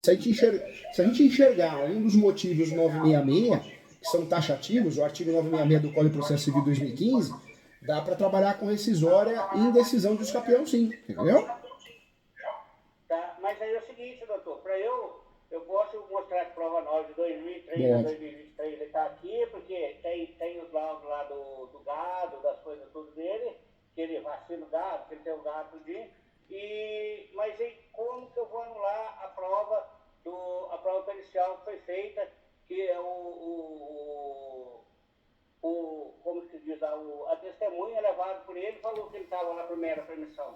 Se a gente enxergar um dos motivos 966, que são taxativos, o artigo 966 do Código de Processo Civil 2015, dá para trabalhar com rescisória e indecisão dos campeões, sim, entendeu? Tá, mas aí é o seguinte, doutor, para eu posso mostrar a prova 9 de 2003 a 2023, ele está aqui, porque tem os laudos lá do gado, das coisas tudo dele, que ele vacina o gado, que ele tem o gado tudinho, mas aí como que eu vou anular a prova pericial que foi feita, que é como se diz, a testemunha levada por ele falou que ele estava na primeira permissão.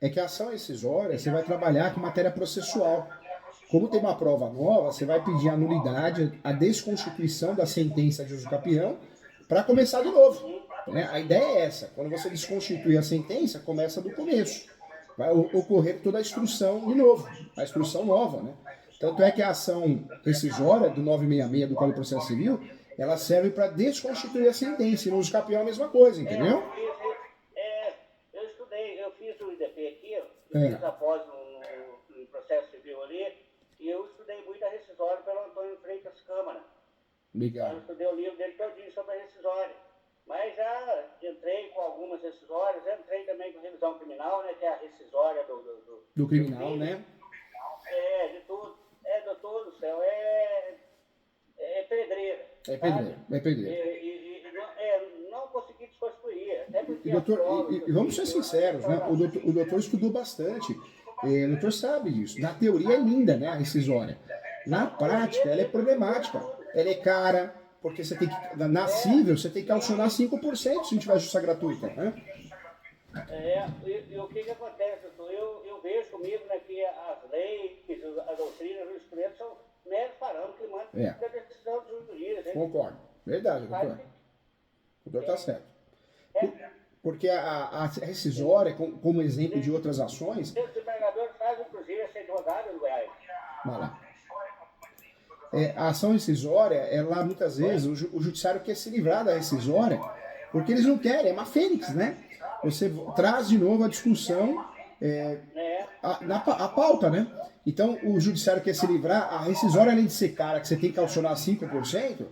É que a ação rescisória, você vai trabalhar com matéria processual. Como tem uma prova nova, você vai pedir a nulidade, a desconstituição da sentença de uso capião para começar de novo. Né? A ideia é essa. Quando você desconstituir a sentença, começa do começo. Vai ocorrer toda a instrução de novo, a instrução nova. Né? Tanto é que a ação rescisória do 966 do Código de Processo Civil, ela serve para desconstituir a sentença. E no uso capião é a mesma coisa, entendeu? Eu estudei, eu fiz o IDP aqui, eu fiz após no processo civil ali, e eu estudei muito a rescisória pelo Antônio Freitas Câmara. Legal. Eu estudei o livro dele todinho sobre a rescisória. Mas já entrei com algumas rescisórias, entrei também com revisão criminal, né, que é a rescisória do criminal, né? De tudo. Doutor do céu, é pedreira. É pedreira, é pedreira. Não consegui desconstruir. Até porque e vamos ser sinceros, né? O doutor estudou bastante. O doutor sabe disso. Na teoria é linda, né, a rescisória. Na prática, ela é problemática. Ela é cara, porque você tem que, na cível, você tem que calcionar 5% se não tiver justiça gratuita, né? E o que acontece, doutor? Eu vejo comigo, né, que as leis, a doutrina, os instrumentos são meros parâmetros que mandam a decisão dos juízes. Concordo. Verdade, doutor. O doutor está certo. Porque a rescisória, como exemplo de outras ações... Os desembargadores fazem, inclusive, esse advogado no Goiás. Vai lá. A ação rescisória, ela muitas vezes, o judiciário quer se livrar da rescisória, porque eles não querem, é uma fênix, né? Você traz de novo a discussão, a pauta, né? Então, o judiciário quer se livrar, a rescisória, além de ser cara, que você tem que calcionar 5%,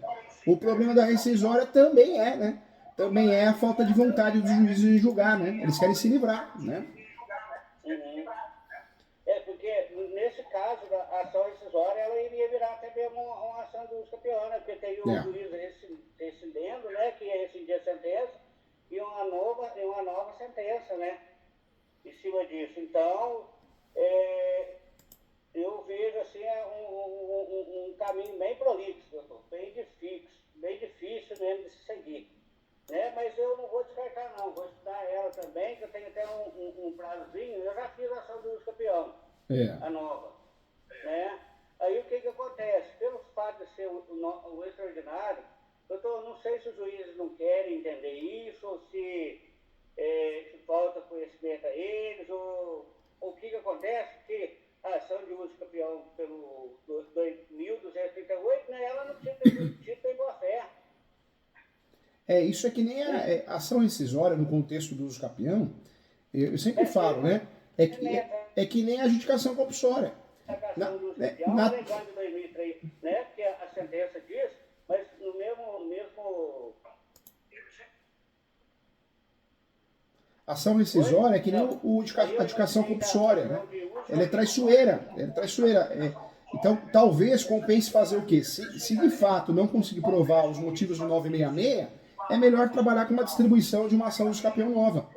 o problema da rescisória também né? Também é a falta de vontade dos juízes de julgar, né? Eles querem se livrar, né? Porque nesse caso, a ação rescisória, ela iria virar até mesmo uma ação do campeão, né? Porque tem o juiz rescindendo, né? Que é rescindir a sentença, e uma nova sentença, né? Em cima disso. Então, eu vejo assim um caminho bem prolixo, doutor, bem difícil mesmo de se seguir. Né? Mas eu não vou descartar não, vou estudar ela também, que eu tenho até um prazozinho, eu já fiz a ação do campeão, a nova. Né? Aí o que acontece? Pelo fato de ser o extraordinário, doutor, não sei se os juízes não querem entender isso, ou se falta conhecimento a eles, ou o que acontece, que a ação de uso campeão pelo 2.238, né, ela não precisa ter boa fé. Isso é que nem a ação rescisória no contexto do uso capião, eu sempre falo, né? É que nem a adjudicação compulsória. A ação do uso campeão é legal de 2003, né? Porque a sentença diz, mas no mesmo... Ação rescisória é que nem a adjudicação compulsória, né? Ela é traiçoeira. Então, talvez compense fazer o quê? Se de fato não conseguir provar os motivos do 966, é melhor trabalhar com uma distribuição de uma ação de campeão nova.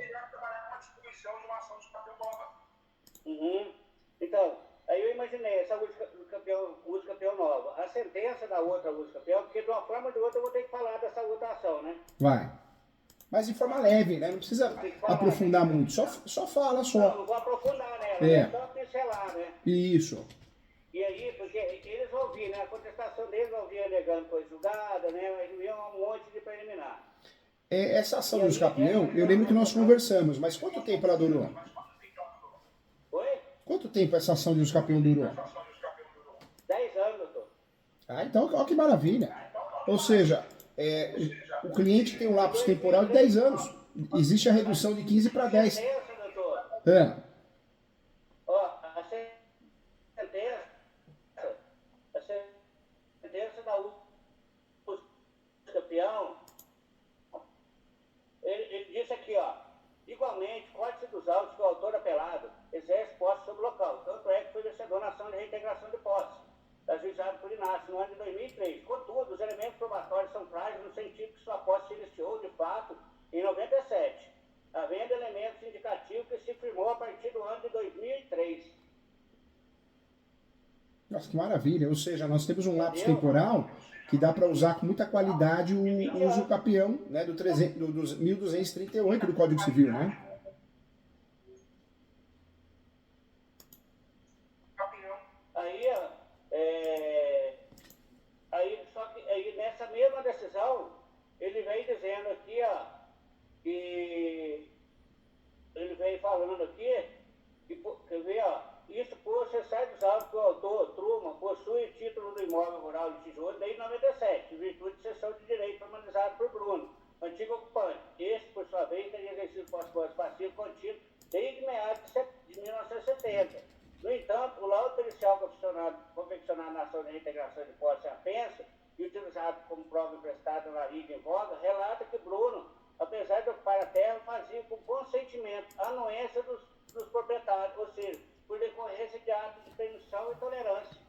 Então, aí eu imaginei essa uso campeão nova. A sentença da outra uso campeão, porque de uma forma ou de outra eu vou ter que falar dessa outra ação, né? Vai. Mas de forma leve, né? Não precisa aprofundar muito. Só fala só. Não vou aprofundar nela, né? Só pincelar, né? Isso. E aí, porque eles vão vir, né? A contestação deles vão vir alegando coisa julgada, né? Mas vinha um monte de preliminar. Essa ação dos campeão, eu lembro que nós conversamos, mas quanto tempo ela durou? Oi? Quanto tempo essa ação dos campeão durou? 10 anos, doutor. Então, olha que maravilha. Ou seja, o cliente tem um lapso temporal de 10 anos. Existe a redução de 15 para 10. Doutor. É. Ó, a sentença reintegração de posse, ajuizado por Inácio no ano de 2003. Contudo, os elementos probatórios são frágeis no sentido que sua posse se iniciou, de fato, em 97, havendo elementos indicativos que se firmou a partir do ano de 2003. Nossa, que maravilha. Ou seja, nós temos um lapso temporal que dá para usar com muita qualidade o uso capião, né, dos 1238 do Código Civil, né? Só que aí nessa mesma decisão, ele vem dizendo aqui, ó, que ele vem falando aqui, que, quer ver, ó, isso por cessar dos autos que o autor, Truman, possui título do imóvel rural de Tijolo desde 97, em virtude de cessão de direito formalizado por Bruno, antigo ocupante. Este, por sua vez, teria exercido posse passivo contínuo desde meados de 1970. No entanto, o laudo pericial confeccionado na ação de reintegração de posse apenso e utilizado como prova emprestada na liga em voga, relata que Bruno, apesar de ocupar a terra, fazia com consentimento a anuência dos proprietários, ou seja, por decorrência de atos de permissão e tolerância.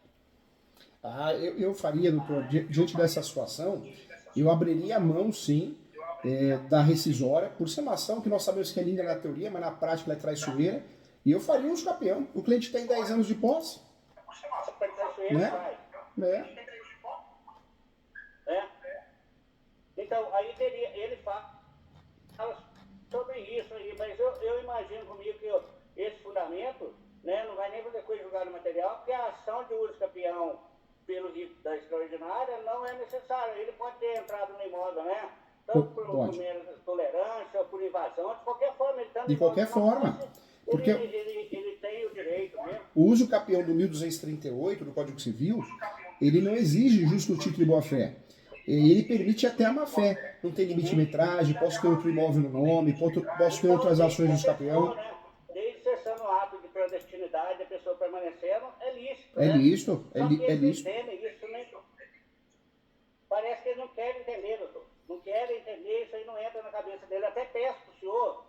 Eu faria, doutor, diante dessa situação, eu abriria a mão, sim, da rescisória, por ser uma ação que nós sabemos que é linda na teoria, mas na prática ela é traiçoeira, e eu faria uso capião. O cliente tem 10 anos de posse. Né? Então, aí ele fala sobre isso aí, mas eu imagino comigo que esse fundamento, né, não vai nem fazer coisa julgar no material, porque a ação de uso capião pelo rito da extraordinária não é necessária. Ele pode ter entrado no imóvel, né? Tanto por menos tolerância ou por invasão, de qualquer forma. Ele de qualquer forma. Porque ele tem o direito mesmo. O uso capião do 1238 do Código Civil, ele não exige justo título de boa-fé. Ele permite até a má-fé. Não tem limite de metragem, posso ter outro imóvel no nome, posso ter outras ações de uso capião. Desde cessando o ato de clandestinidade, a pessoa permanecendo, é lícito. É lícito, né? é lícito. Isso nem... Parece que ele não quer entender, doutor. Não quer entender, isso aí não entra na cabeça dele. Até peço para o senhor,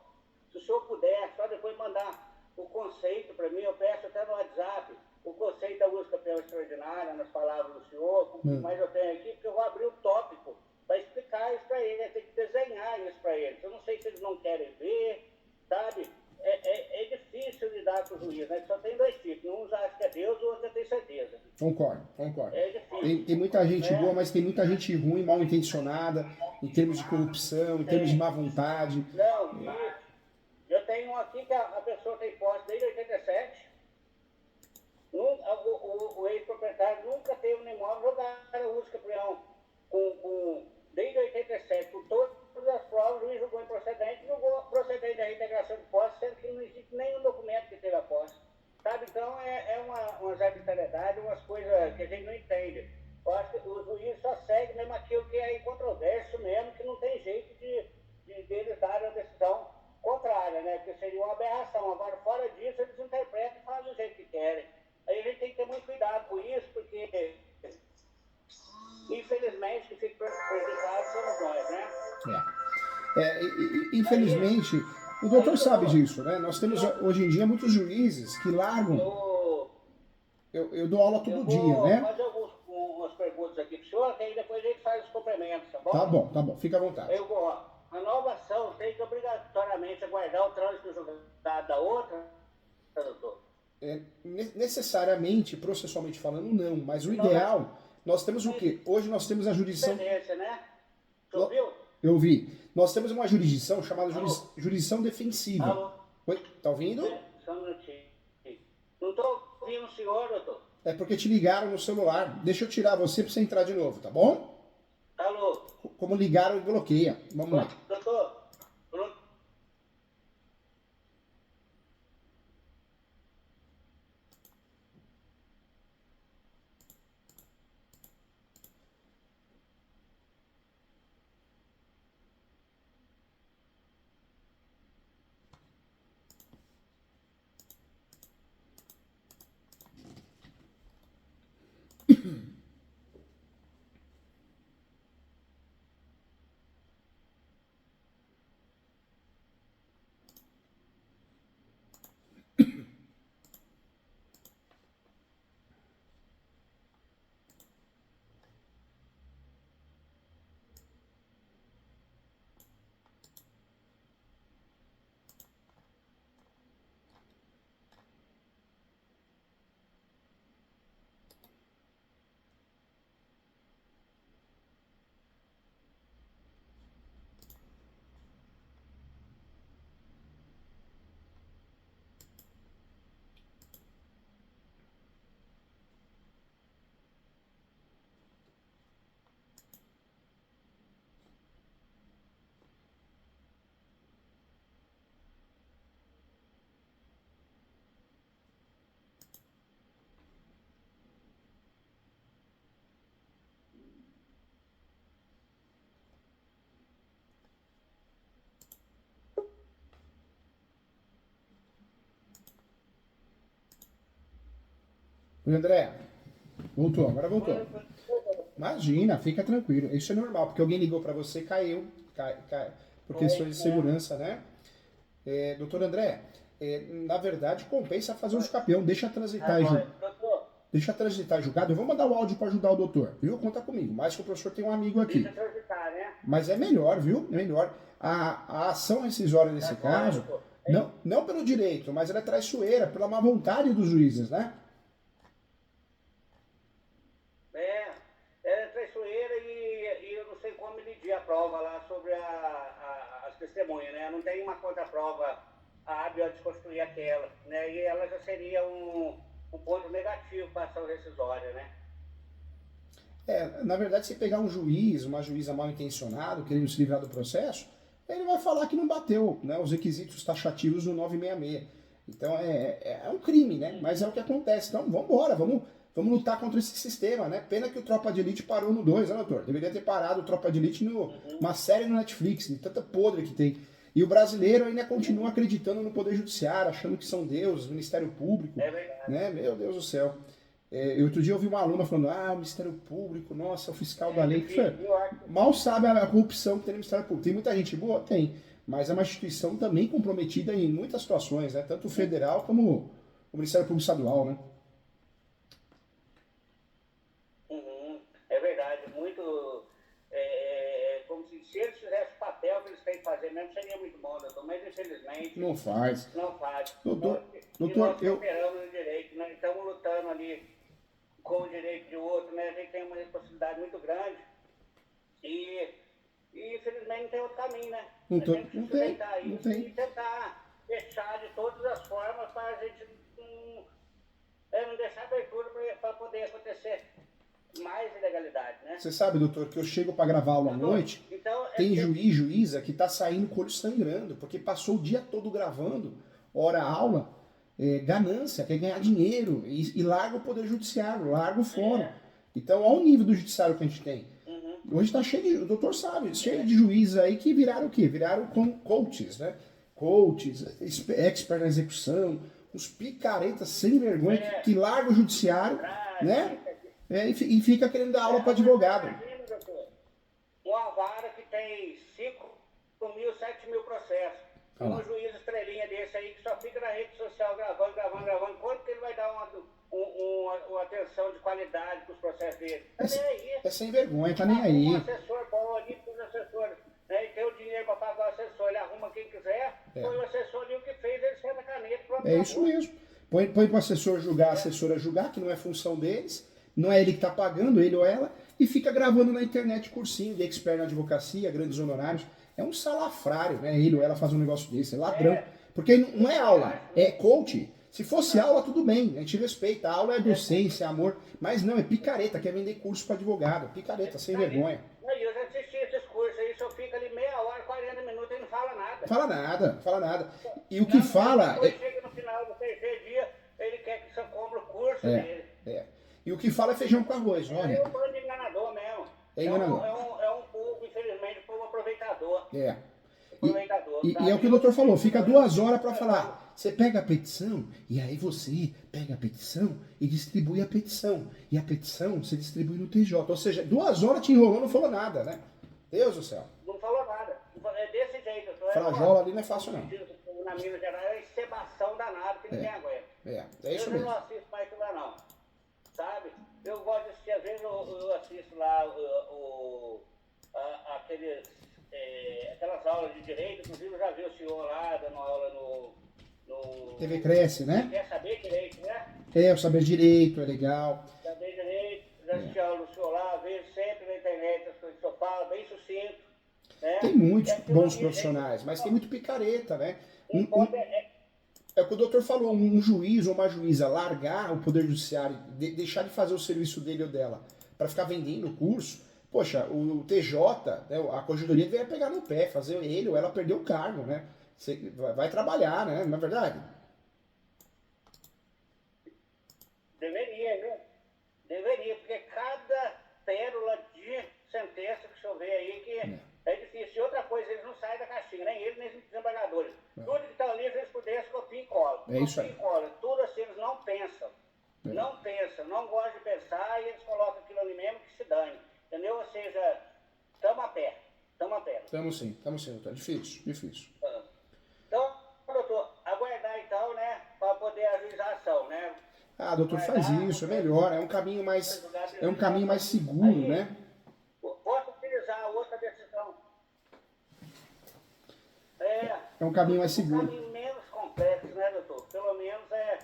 se o senhor puder, só depois mandar o conceito para mim, eu peço até no WhatsApp, o conceito da uso capião extraordinária, nas palavras do senhor, mas eu tenho aqui, porque eu vou abrir um tópico para explicar isso para ele, tem que desenhar isso para eles. Eu não sei se eles não querem ver, sabe? É difícil lidar com o juiz, né? Só tem dois tipos, uns acham que é Deus, o outro tem certeza. Concordo. É difícil. Tem muita gente boa, mas tem muita gente ruim, mal intencionada, em termos de corrupção, em termos de má vontade. Não, eu tenho um aqui que a pessoa tem posse desde 87. O ex-proprietário nunca teve no imóvel jogado o uso capião desde 87, com todas as provas, o juiz julgou improcedente, julgou procedente a reintegração de posse, sendo que não existe nenhum documento que teve a posse. Sabe, então é umas arbitrariedades, umas coisas que a gente não entende. Eu acho que o juiz só segue mesmo aquilo que é incontroverso mesmo, que não tem jeito de eles darem uma decisão contrária, né? Porque seria uma aberração. Agora, fora disso, eles interpretam e fazem do jeito que querem. Aí a gente tem que ter muito cuidado com isso, porque infelizmente, que fica prejudicado somos nós, né? Infelizmente, o doutor sabe disso, né? Nós temos hoje em dia muitos juízes que largam. Eu dou aula todo dia, né? Vou fazer algumas perguntas aqui pro senhor, que aí depois a gente faz os complementos, tá bom? Tá bom, fica à vontade. A nova ação tem que obrigatoriamente aguardar o trânsito julgado da outra, doutor? Necessariamente, processualmente falando, não. Mas o ideal, nós temos o quê? Hoje nós temos a jurisdição... Né? Você ouviu? Eu ouvi. Nós temos uma jurisdição chamada jurisdição defensiva. Alô? Oi, tá ouvindo? Só um minutinho. Não tô ouvindo o senhor, doutor. É porque te ligaram no celular. Deixa eu tirar você pra você entrar de novo, tá bom? Alô? Como ligaram, bloqueia. Vamos lá. Doutor, Oi, André. Voltou, agora voltou. Imagina, fica tranquilo. Isso é normal, porque alguém ligou para você e caiu. Por questões de segurança, né? Doutor André, na verdade compensa fazer um escapeão. Deixa transitar julgado. Eu vou mandar o áudio para ajudar o doutor, viu? Conta comigo. Mas que o professor tem um amigo aqui. Deixa transitar, né? Mas é melhor, viu? É melhor. A ação rescisória nesse caso, não pelo direito, mas ela é traiçoeira, pela má vontade dos juízes, né? É traiçoeira e eu não sei como medir a prova lá sobre as testemunhas, né? Não tem uma contraprova hábil a desconstruir aquela, né? E ela já seria um ponto negativo para a ação rescisória, né? Na verdade, se pegar um juiz, uma juíza mal intencionado, querendo se livrar do processo, ele vai falar que não bateu, né, os requisitos taxativos no 966. Então é um crime, né? Mas é o que acontece. Então vamos embora, vamos lutar contra esse sistema, né? Pena que o Tropa de Elite parou no 2, né, doutor? Deveria ter parado o Tropa de Elite numa série no Netflix, de tanta podre que tem. E o brasileiro ainda continua acreditando no Poder Judiciário, achando que são deuses, Ministério Público. É verdade. Né? Meu Deus do céu. Outro dia eu ouvi uma aluna falando, o Ministério Público, nossa, o fiscal da lei. Mal sabe a corrupção que tem no Ministério Público. Tem muita gente boa? Tem. Mas é uma instituição também comprometida em muitas situações, né? Tanto o federal como o Ministério Público Estadual, né? É verdade. Muito... como se eles fizessem o papel que eles têm que fazer mesmo, seria muito bom, doutor. Mas infelizmente... Não faz. Não faz. Doutor, nós esperamos o direito, né? Estamos lutando ali com o direito de outro, né? A gente tem uma responsabilidade muito grande e infelizmente não tem outro caminho, né? Não tem. E tentar fechar de todas as formas para a gente não deixar abertura para poder acontecer mais ilegalidade, né? Você sabe, doutor, que eu chego para gravar aula à noite, então, tem juíza que tá saindo com o olho sangrando, porque passou o dia todo gravando, hora aula, ganância, quer ganhar dinheiro e larga o Poder Judiciário, larga o fórum. Então, olha o nível do judiciário que a gente tem. Hoje está cheio de, o doutor sabe, cheio de juízes aí que viraram o quê? Viraram coaches, né? Coaches, expert na execução, uns picaretas sem vergonha que largam o judiciário, né? E fica querendo dar aula para advogado. Imagina, doutor, uma vara que tem 5 mil, 7 mil processos. Um juiz estrelinha desse aí que só fica na rede social gravando. Quanto que ele vai dar uma atenção de qualidade para os processos dele? Tá nem aí. É sem vergonha, tá nem aí. Um assessor bom ali, os assessores, né, e tem o dinheiro para pagar o assessor, ele arruma quem quiser, põe o assessor ali, o que fez, ele senta a caneta. Pronto, é isso mesmo. Põe para o assessor julgar, a assessora julgar, que não é função deles, não é ele que está pagando, ele ou ela, e fica gravando na internet cursinho de expert na advocacia, grandes honorários. É um salafrário, né? Ele ou ela faz um negócio desse, é ladrão. Porque não é aula, é coach. Se fosse aula, tudo bem, a gente respeita. A aula é docência, é amor. Mas não, é picareta, quer vender curso para advogado. Picareta, sem vergonha. Eu já assisti esses cursos aí, só fica ali meia hora, 40 minutos e não fala nada. Fala nada. E o que fala... Depois chega no final do terceiro dia, ele quer que você compre o curso dele. E o que fala é feijão com arroz, olha. É um bando enganador mesmo. É enganador. É um povo, infelizmente, um povo aproveitador. E é o que o doutor falou, fica 2 horas para falar. Você pega a petição, e aí você pega a petição e distribui a petição. E a petição você distribui no TJ. Ou seja, 2 horas te enrolou, não falou nada, né? Deus do céu. Não falou nada. É desse jeito. Frajola ali não é fácil, não. Na Minas Gerais é encebação danada que ninguém aguenta. É isso mesmo. Eu não assisto mais aquilo lá, não. Sabe? Eu gosto de assistir, às vezes eu assisto lá aquelas aulas de direito, inclusive eu já vi o senhor lá dando aula no TV Cresce, né? Quer saber direito, né? O saber direito, é legal. Saber direito, já assisti a aula do senhor lá, vejo sempre na internet as coisas que o senhor fala, bem sucinto. Né? Tem muitos bons profissionais, mas tem muito picareta, né? É o que o doutor falou, um juiz ou uma juíza largar o Poder Judiciário, deixar de fazer o serviço dele ou dela, para ficar vendendo o curso, poxa, o TJ, né, a corregedoria deveria pegar no pé, fazer ele ou ela perder o cargo, né? Você vai trabalhar, né? Não é verdade? Deveria, né? Deveria, porque cada pérola de sentença que o senhor vê aí que é difícil. E outra coisa, eles não saem da caixinha, nem eles, nem os desembargadores. Tudo que está ali, eles pudessem copia e cola. É isso aí. Copia e cola. Tudo assim, eles não pensam. Não pensam, gostam de pensar e eles colocam aquilo ali mesmo que se dane. Entendeu? Ou seja, estamos a pé. Estamos a pé. Estamos sim, doutor. Difícil, difícil. Então, doutor, aguardar então, né, para poder ajuizar a ação, né? Ah, doutor, faz isso, é melhor, é um caminho mais seguro, Aí, né? posso utilizar a outra decisão. É um caminho mais Um seguro. caminho menos complexo, né, doutor? Pelo menos é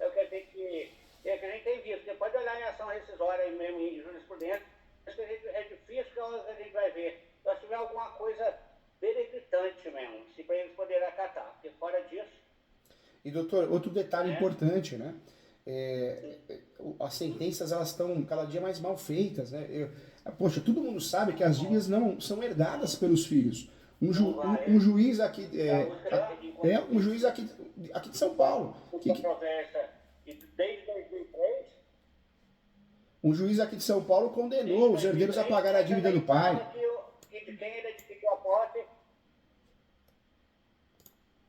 o que a gente tem visto. Você pode olhar em ação rescisória aí mesmo, em jurisprudência, acho que é difícil que a gente vai ver. Só se tiver alguma coisa beneditante mesmo, se para eles poderem acatar. Porque fora disso... E, doutor, outro detalhe importante, né? As sentenças, elas estão cada dia mais mal feitas, né? Poxa, todo mundo sabe que as dívidas não são herdadas pelos filhos. Um juiz aqui, um juiz aqui de São Paulo, desde 2003, um juiz aqui de São Paulo condenou os herdeiros a pagar a dívida do pai. Que de quem ele adquiriu a posse.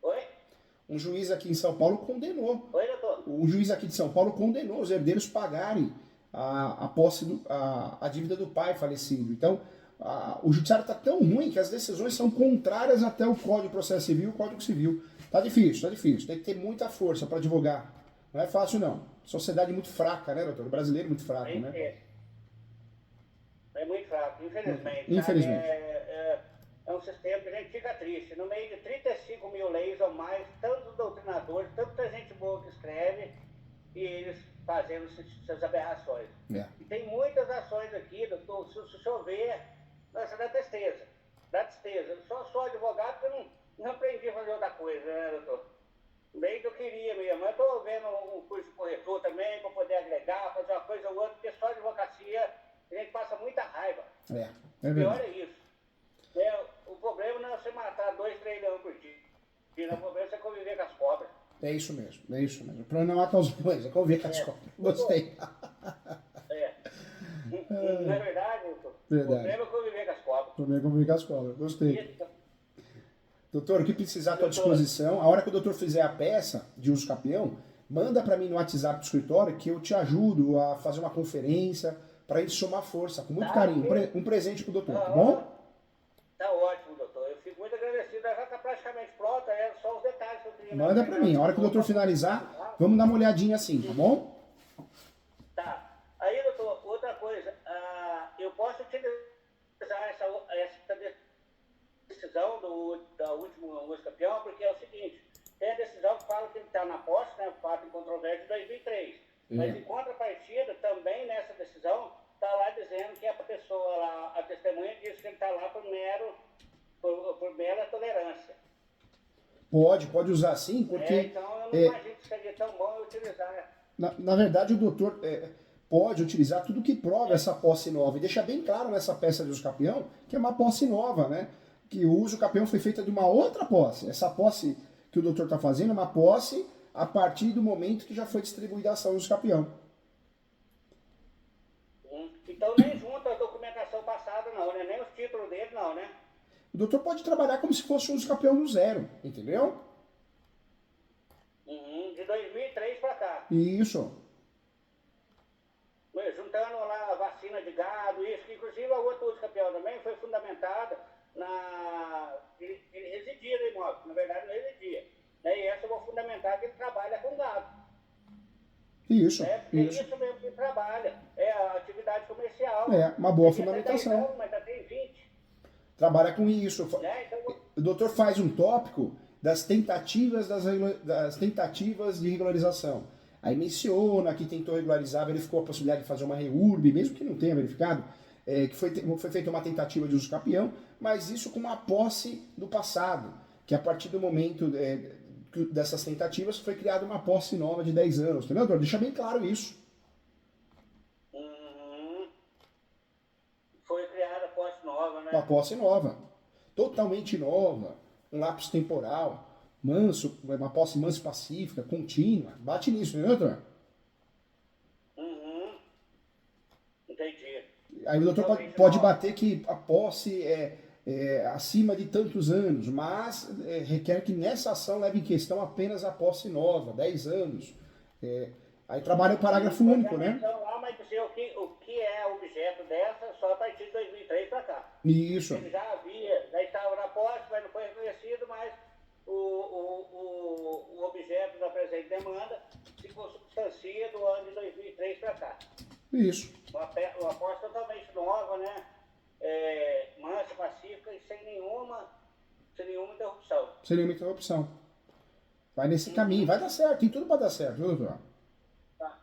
Oi? Um juiz aqui em São Paulo condenou. Oi, doutor? Um juiz aqui de São Paulo condenou os herdeiros pagarem a posse, a dívida do pai falecido. Então, o judiciário está tão ruim que as decisões são contrárias até o Código de Processo Civil e o Código Civil. Tá difícil. Tem que ter muita força para advogar. Não é fácil, não. Sociedade muito fraca, né, doutor? O brasileiro é muito fraco, né? É muito fraco, infelizmente. Infelizmente. É um sistema que a gente fica triste. No meio de 35 mil leis ou mais, tantos doutrinadores, tanta gente boa que escreve, e eles fazendo essas aberrações. E tem muitas ações aqui, doutor, se o senhor ver, nossa, dá tristeza. Dá tristeza. Eu só sou advogado porque eu não aprendi a fazer outra coisa, né, doutor? Bem que eu queria mesmo. Eu estou vendo um curso de corretor também, para poder agregar, fazer uma coisa ou outra, porque só advocacia a gente passa muita raiva. É o pior é isso. O problema não é você matar 2, 3 leões por dia. O problema é você conviver com as cobras. É isso mesmo. O problema não é matar os leões, é conviver com as cobras. Gostei. Não é verdade, doutor? Verdade. O problema é conviver com as cobras. O problema é conviver com as cobras. Gostei. Doutor, o que precisar à tua disposição, a hora que o doutor fizer a peça de uso capião, manda para mim no WhatsApp do escritório que eu te ajudo a fazer uma conferência para ele somar força, com muito carinho. Um presente pro doutor, tá bom? Tá ótimo, doutor. Eu fico muito agradecido. Já está praticamente pronta, só os detalhes que eu queria. Manda para mim. A hora que o doutor finalizar, vamos dar uma olhadinha assim, tá bom? Tá. Aí, doutor, outra coisa. Eu posso utilizar essa decisão da última uso campeão, porque é o seguinte, tem a decisão que fala que ele está na posse, né, fato em controvérsia de 2003. Mas em contrapartida, também nessa decisão, está lá dizendo que a pessoa lá, a testemunha diz que ele está lá por mera tolerância. Pode usar sim, porque... então eu não imagino que seria tão bom eu utilizar. Na verdade, o doutor pode utilizar tudo que prova essa posse nova. E deixa bem claro nessa peça de uso capião que é uma posse nova, né? Que o uso capião foi feita de uma outra posse. Essa posse que o doutor está fazendo é uma posse a partir do momento que já foi distribuída a ação do uso capião. Então nem junto a documentação passada não, né? Nem os títulos dele não, né? O doutor pode trabalhar como se fosse um uso capião do zero, entendeu? De 2003 para cá. Isso. Juntando lá a vacina de gado, isso, que inclusive a outra uso capião também foi fundamentada ele residia no imóvel, na verdade não residia. E essa eu vou fundamentar que ele trabalha com gado. Isso. É isso mesmo que ele trabalha. É a atividade comercial. É, uma boa fundamentação. Anos, mas já tem 20. Trabalha com isso. Então... O doutor faz um tópico das tentativas de regularização. Aí menciona que tentou regularizar, verificou a possibilidade de fazer uma REURB, mesmo que não tenha verificado, que foi feita uma tentativa de uso capião, mas isso com uma posse do passado, que a partir do momento dessas tentativas foi criada uma posse nova de 10 anos, entendeu, doutor? Deixa bem claro isso. Foi criada a posse nova, né? Uma posse nova, totalmente nova, um lapso temporal, manso, uma posse mansa e pacífica, contínua. Bate nisso, né, doutor? Entendi. Aí o doutor pode bater que a posse é acima de tantos anos, mas requer que nessa ação leve em questão apenas a posse nova, 10 anos. Aí trabalha o parágrafo único, né? vai dizer o que é objeto dessa só a partir de 2003 para cá. Isso. Ele já estava na posse, mas não foi reconhecido, mas o objeto da presente demanda se consubstancia do ano de 2003 para cá. Isso. Uma posse totalmente nova, né? Mansa, pacífica e sem nenhuma interrupção. Sem nenhuma interrupção. Vai nesse caminho, vai dar certo, tem tudo para dar certo, viu, doutor? Tá.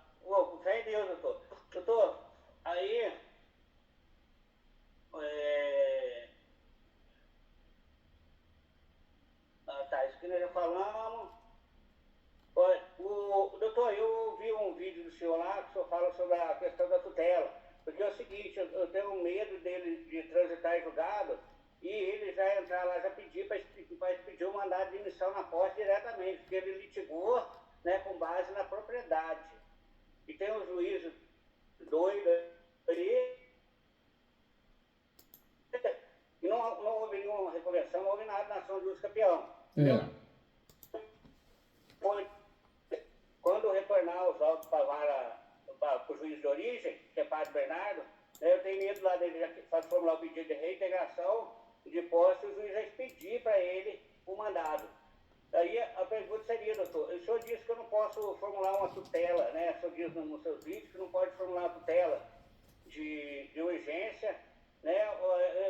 Fé em Deus, doutor. Doutor, aí. Tá, isso que nós já falamos. Olha, doutor, eu ouvi um vídeo do senhor lá que o senhor fala sobre a questão da tutela. Porque é o seguinte, eu tenho medo dele de transitar em julgado e ele já entrar lá, já pedir para pedir um mandado de emissão na posse diretamente, porque ele litigou, né, com base na propriedade. E tem um juiz doido ali, e não houve nenhuma reconvenção, não houve nada na ação de uso campeão. Quando retornar os autos para o juiz de origem, que é Padre Bernardo, né, eu tenho medo lá dele já formular o pedido de reintegração de posse, o juiz vai pedir para ele o mandado. Aí a pergunta seria, doutor, o senhor disse que eu não posso formular uma tutela, né? O senhor diz nos seus vídeos que não pode formular uma tutela de urgência, né?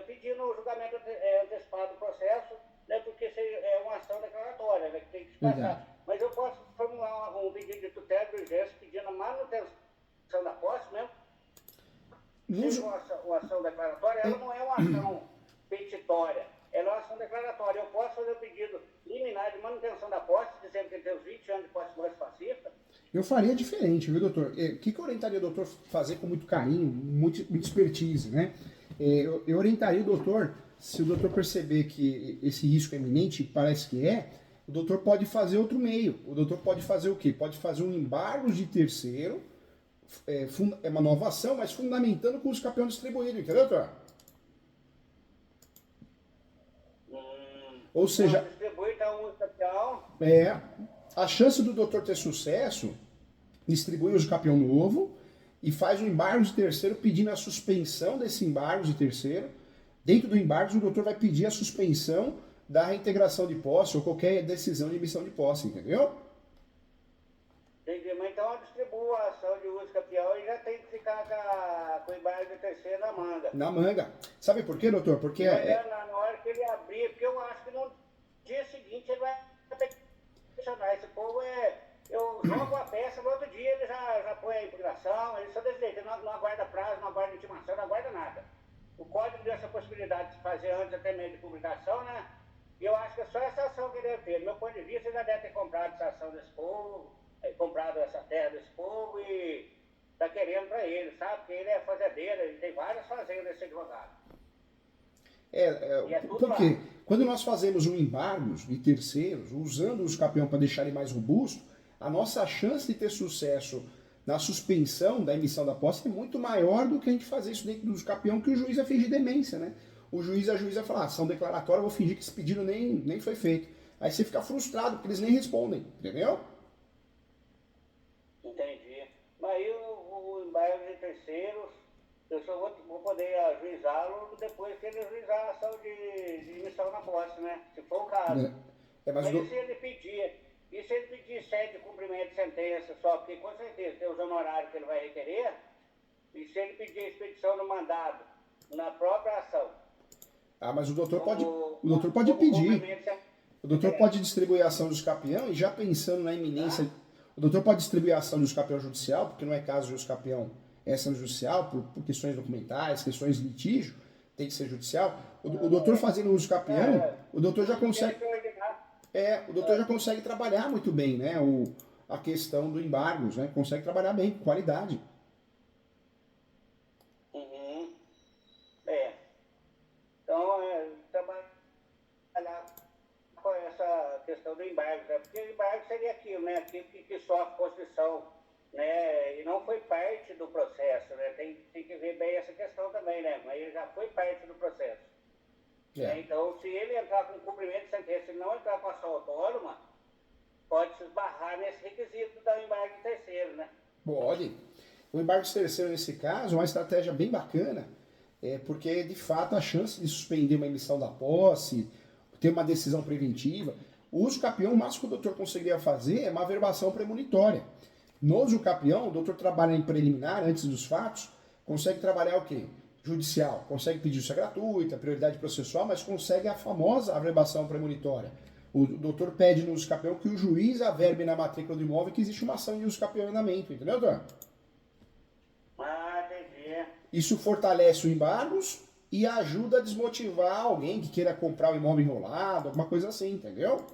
Pedindo o julgamento antecipado do processo, né? Porque é uma ação declaratória, né? Que tem que se passar. Mas eu posso formular um pedido de tutela de urgência pedindo a manutenção da posse mesmo? Se uma ação declaratória, ela não é uma ação petitória, ela é uma ação declaratória. Eu posso fazer o pedido liminar de manutenção da posse, dizendo que ele tem os 20 anos de posse mais pacífica? Eu faria diferente, viu, doutor? O que eu orientaria o doutor fazer com muito carinho, muito expertise, né? Eu orientaria o doutor, se o doutor perceber que esse risco é iminente, parece que o doutor pode fazer outro meio. O doutor pode fazer o quê? Pode fazer um embargo de terceiro, é uma nova ação, mas fundamentando com os campeões distribuídos, entendeu, doutor? Ou seja, distribui, então, o campeão. A chance do doutor ter sucesso, distribui o campeão novo e faz um embargo de terceiro pedindo a suspensão desse embargo de terceiro. Dentro do embargo, o doutor vai pedir a suspensão da reintegração de posse ou qualquer decisão de emissão de posse, entendeu? Entendi, mas então eu distribuo a ação de uso campeão e já tem que ficar com o embargo de terceiro na manga. Na manga. Sabe por quê, doutor? Porque na hora que ele abrir, porque eu acho que no dia seguinte ele vai ter que questionar. Esse povo eu jogo a peça, no outro dia ele já põe a impugnação, ele só desse jeito, ele não aguarda prazo, não aguarda intimação, não aguarda nada. O código deu essa possibilidade de fazer antes até mesmo de publicação, né? E eu acho que é só essa ação que ele deve ter. Do meu ponto de vista, ele já deve ter comprado essa ação desse povo, comprado essa terra desse povo e tá querendo para ele, sabe? Porque ele é fazendeiro, ele tem várias fazendas desse advogado. Porque quando nós fazemos um embargo de terceiros, usando os campeões para deixar ele mais robusto, a nossa chance de ter sucesso na suspensão da emissão da posse é muito maior do que a gente fazer isso dentro dos campeões, que o juiz vai fingir demência, né? O juiz, a juíza vai falar, ação declaratória, eu vou fingir que esse pedido nem foi feito. Aí você fica frustrado, porque eles nem respondem, entendeu? Entendi. Mas aí o embargo de terceiros, eu só vou poder ajuizá-lo depois que ele ajuizar a ação de emissão na posse, né? Se for o caso. Mas se ele pedir sede de cumprimento de sentença só, porque com certeza tem os honorários que ele vai requerer, e se ele pedir a expedição do mandado na própria ação. Mas o doutor pode pedir. O doutor pode distribuir a ação dos campeão e já pensando na iminência. O doutor pode distribuir a ação dos campeão judicial, porque não é caso de os campeão, é ação judicial, por questões documentais, questões de litígio, tem que ser judicial. O doutor fazendo uso campeão, o doutor já consegue. O doutor já consegue trabalhar muito bem, né? A questão do embargos, né? Consegue trabalhar bem, com qualidade. Então, trabalhar com essa questão do embargo, né? Porque o embargo seria aquilo, né? Aquilo que sofre a Constituição, né? E não foi parte do processo, né? Tem que ver bem essa questão também, né? Mas ele já foi parte do processo. Então, se ele entrar com cumprimento de sentença e não entrar com ação autônoma, pode se esbarrar nesse requisito do embargo de terceiro, né? Pode. O embargo terceiro, nesse caso, é uma estratégia bem bacana, porque, de fato, a chance de suspender uma emissão da posse, ter uma decisão preventiva, o uso capião, o máximo que o doutor conseguiria fazer é uma averbação premonitória. No uso capião, o doutor trabalha em preliminar, antes dos fatos, consegue trabalhar o quê? Judicial, consegue pedir justiça gratuita, prioridade processual, mas consegue a famosa averbação premonitória. O doutor pede no uso capião que o juiz averbe na matrícula do imóvel que existe uma ação de uso capião em andamento, entendeu, doutor? Ah, entendi. Isso fortalece o embargos e ajuda a desmotivar alguém que queira comprar o imóvel enrolado, alguma coisa assim, entendeu?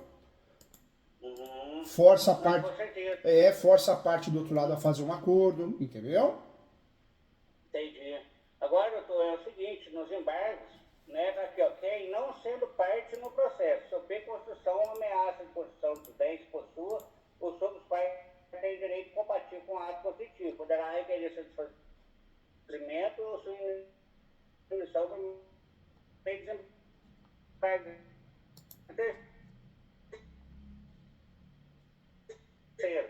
Força a parte, Com certeza. força a parte do outro lado a fazer um acordo, entendeu? Entendi. Agora, doutor, é o seguinte, nos embargos, né, tá aqui, ó, quem não sendo parte no processo, sofrer construção ou ameaça de construção dos bens que possua, ou sobre os quais tem direito compatível com o ato constitutivo, poderá requerer seu desfazimento ou sua instituição por meio de desembargo. Terceiro,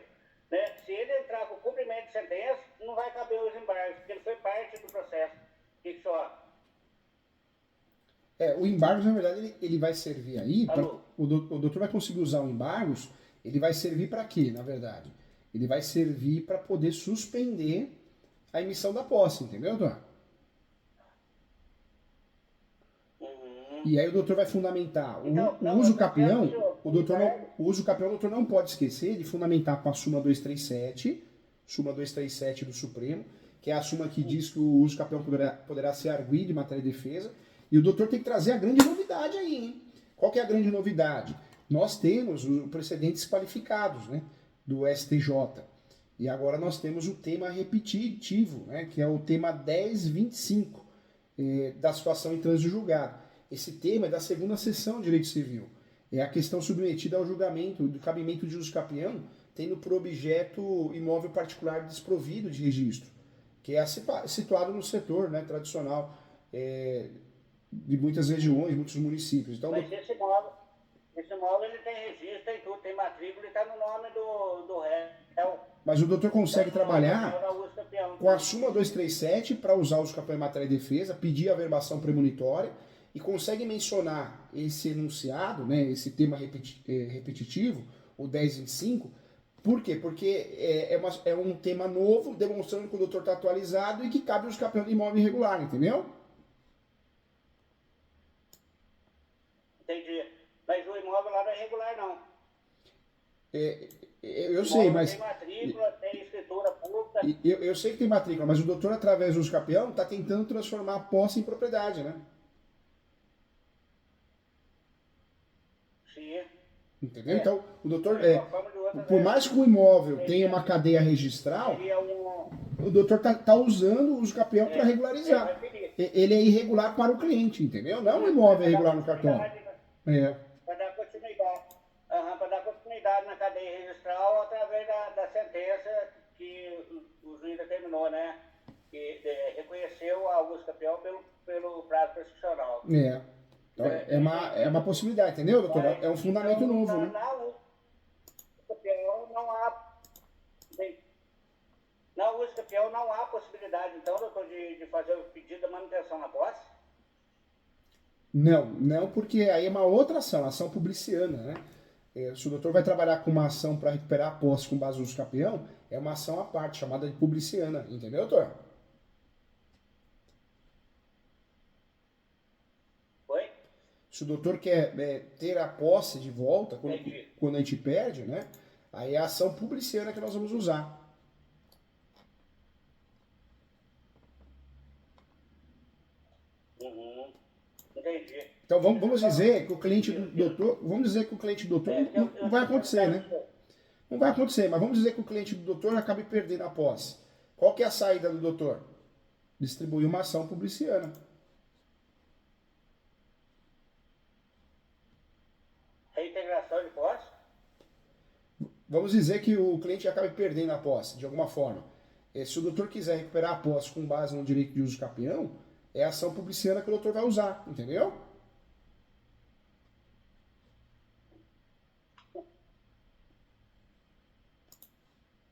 né, se ele entrar com cumprimento de sentença, não vai caber os embargos, porque ele foi parte do processo. O que só? O embargos, na verdade, ele vai servir aí, Alô? o doutor vai conseguir usar o embargos, ele vai servir para quê, na verdade? Ele vai servir para poder suspender a emissão da posse, entendeu, doutor? E aí o doutor vai fundamentar Então, o não, uso eu tô dizendo, capião, senhor, o uso capião o doutor não pode esquecer de fundamentar com a súmula 237, súmula 237 do Supremo, que é a súmula que diz que o uso capião poderá ser arguido em matéria de defesa, e o doutor tem que trazer a grande novidade aí, hein? Qual que é a grande novidade? Nós temos os precedentes qualificados, né, do STJ. E agora nós temos o tema repetitivo, né, que é o tema 1025 da situação em trânsito julgado. Esse tema é da segunda sessão de Direito Civil. É a questão submetida ao julgamento do cabimento de uso capião, tendo por objeto imóvel particular desprovido de registro, que é situado no setor, né, tradicional de muitas regiões, muitos municípios. Então, mas esse imóvel ele tem registro e tudo, tem matrícula e está no nome do réu. Mas o doutor consegue trabalhar campeão. com a súmula 237 para usar o uso capião em matéria de defesa, pedir a averbação premonitória e consegue mencionar esse enunciado, né, esse tema repetitivo, o 1025. Por quê? Porque é um tema novo, demonstrando que o doutor está atualizado e que cabe o uso capião de imóvel irregular, entendeu? Entendi. Mas o imóvel lá não é regular, não. Eu sei, mas... Tem matrícula, tem escritura pública. Eu sei que tem matrícula, mas o doutor, através do uso capião, está tentando transformar a posse em propriedade, né? Sim. Entendeu? Então, o doutor, outra, por mais que o imóvel tenha uma cadeia registral, o doutor tá usando o uso capião para regularizar. Ele é irregular para o cliente, entendeu? Não é um imóvel irregular no cartório. Para dar continuidade. Para dar continuidade na cadeia registral através da sentença que o juiz determinou, né? Que reconheceu a uso capião pelo prazo prescricional. Então, é uma possibilidade, entendeu, doutor? É um fundamento novo, né? Na uso capião não há possibilidade, então, doutor, de fazer o pedido de manutenção na posse? Não, porque aí é uma outra ação, ação publiciana, né? Se o doutor vai trabalhar com uma ação para recuperar a posse com base no uso capião, é uma ação à parte, chamada de publiciana, entendeu, doutor? Oi? Se o doutor quer ter a posse de volta, quando a gente perde, né? Aí é a ação publiciana que nós vamos usar. Entendi. Então vamos dizer que o cliente do doutor, não vai acontecer, né? Não vai acontecer, mas vamos dizer que o cliente do doutor acabe perdendo a posse. Qual que é a saída do doutor? Distribuir uma ação publiciana. Reintegração de posse? Vamos dizer que o cliente acabe perdendo a posse, de alguma forma. Se o doutor quiser recuperar a posse com base no direito de uso capião, é a ação publiciana que o doutor vai usar, entendeu?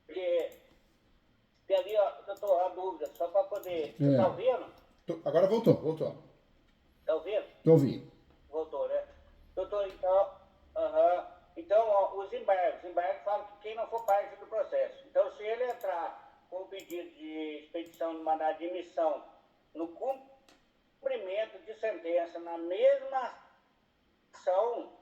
Porque ali, ó, doutor, a dúvida, só para poder... Você tá ouvindo? Agora voltou. Tá ouvindo? Tô ouvindo. Voltou, né? Doutor, então... Então, ó, os embargos falam que quem não for parte do processo. Então, se ele entrar com o pedido de expedição de mandado de emissão no cumprimento de sentença na mesma ação,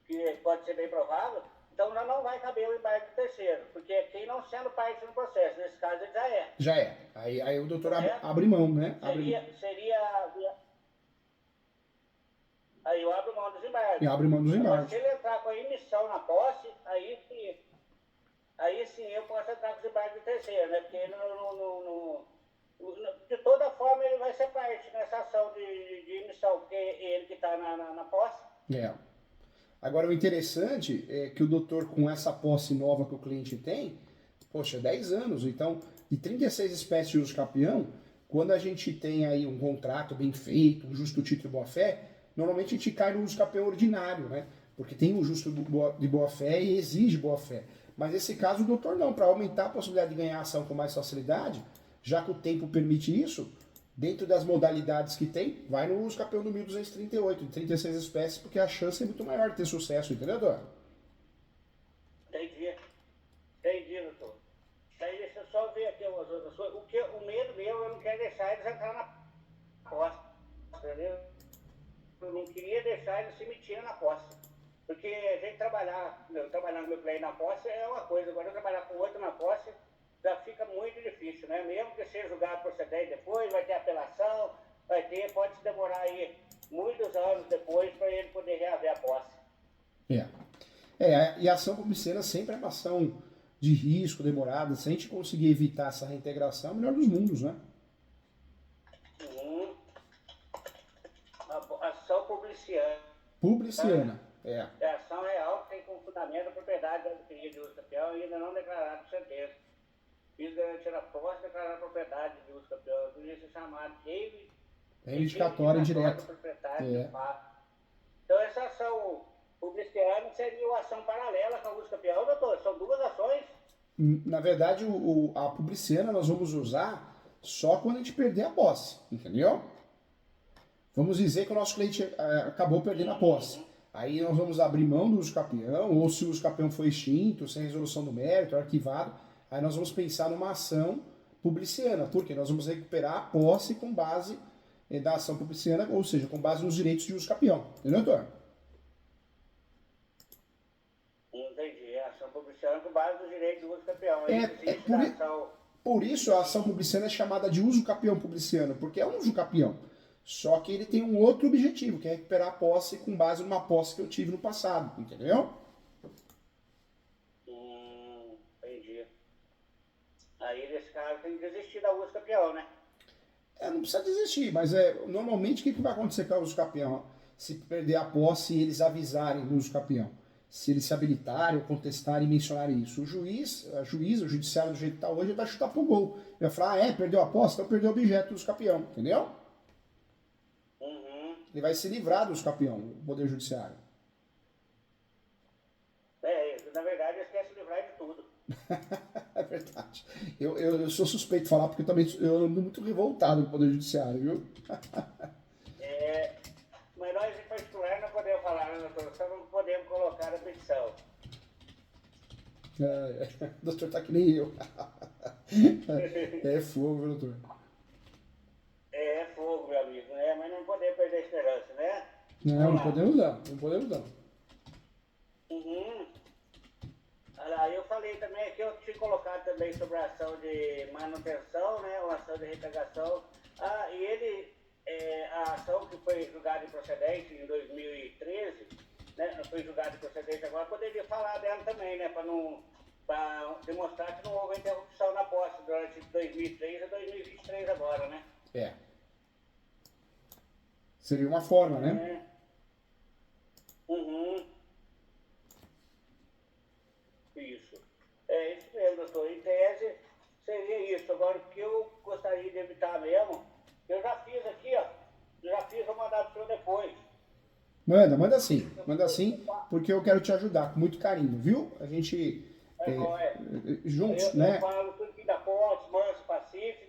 que pode ser bem provável, então não vai caber o embargo do terceiro, porque quem não sendo parte do processo, nesse caso ele já é. Já é. Aí o doutor abre mão, né? Aí eu abro mão dos embargos. E abre mão dos embargos. Se ele entrar com a emissão na posse, aí sim eu posso entrar com os embargos do terceiro, né? Porque ele de toda forma ele vai ser parte nessa ação de emissão, porque ele que está na posse. Agora o interessante é que o doutor, com essa posse nova que o cliente tem, poxa, 10 anos, então, de 36 espécies de uso capião, quando a gente tem aí um contrato bem feito, um justo título de boa-fé, normalmente a gente cai no uso capião ordinário, né? Porque tem o justo de boa-fé e exige boa-fé. Mas nesse caso o doutor não, para aumentar a possibilidade de ganhar a ação com mais facilidade, já que o tempo permite isso, dentro das modalidades que tem, vai no uso capião do 1238, de 36 espécies, porque a chance é muito maior de ter sucesso, entendeu, doutor? Entendi, doutor. Aí deixa eu só ver aqui umas outras coisas. O medo meu, eu não quero deixar eles entrar na posse, entendeu? Eu não queria deixar eles se metindo na posse. Porque a gente trabalhar com meu cliente na posse é uma coisa, agora eu trabalhar com outro na posse já fica muito difícil, né? Mesmo que seja julgado procedente depois, vai ter apelação, pode se demorar aí muitos anos depois para ele poder reaver a posse. E a ação publicena sempre é uma ação de risco, demorada. Se a gente conseguir evitar essa reintegração, é o melhor dos mundos, né? Ação publiciana. É ação real que tem como fundamento a propriedade adquirida de uso capião e ainda não declarada por sentença. Isso garantir a posse declarar a propriedade de uso capião. Por isso é chamado reivindicatória indireta. Então essa ação publiciana seria uma ação paralela com a uso capião, doutor? São duas ações? Na verdade, a publiciana nós vamos usar só quando a gente perder a posse, entendeu? Vamos dizer que o nosso cliente acabou perdendo a posse. Aí nós vamos abrir mão do uso capião, ou se o uso capião foi extinto, sem resolução do mérito, arquivado, aí nós vamos pensar numa ação publiciana, porque nós vamos recuperar a posse com base da ação publiciana, ou seja, com base nos direitos de uso capião. Entendeu, doutor? Entendi. A ação publiciana com base nos direitos de uso capião. Por isso a ação publiciana é chamada de uso capião publiciano, porque é um uso capião. Só que ele tem um outro objetivo, que é recuperar a posse com base numa posse que eu tive no passado, entendeu? Entendi. Aí, nesse caso, tem que desistir da uso capião, né? Não precisa desistir, mas normalmente o que vai acontecer com a uso capião? Se perder a posse e eles avisarem no uso capião. Se eles se habilitarem ou contestarem e mencionarem isso. O judiciário do jeito que está hoje, ele vai chutar pro gol. Ele vai falar, perdeu a posse, então perdeu o objeto do uso capião, entendeu? Ele vai se livrar do uso capião, o Poder Judiciário. Na verdade, eles querem se livrar de tudo. É verdade. Eu sou suspeito de falar, porque eu ando muito revoltado com o Poder Judiciário, viu? Mas nós, em particular, não podemos falar, né, doutor? Só não podemos colocar a petição. O doutor tá que nem eu. É fogo, viu, doutor? É fogo, meu amigo, né? Mas não podemos perder a esperança, né? Não podemos não. Eu falei também que eu tinha colocado também sobre a ação de manutenção, né? Uma ação de reintegração. A ação que foi julgada improcedente em 2013, né? Não foi julgada improcedente agora, poderia falar dela também, né? Para demonstrar que não houve interrupção na posse durante 2003 a 2023 agora, né? Seria uma forma, né? Isso. Isso mesmo, doutor. Em tese, seria isso. Agora, o que eu gostaria de evitar mesmo, eu já fiz aqui, ó. Vou mandar para o senhor depois. Manda sim, porque eu quero te ajudar com muito carinho, viu? A gente, juntos, eu né? falo tudo que dá pontos, manso, paciente. pacífica.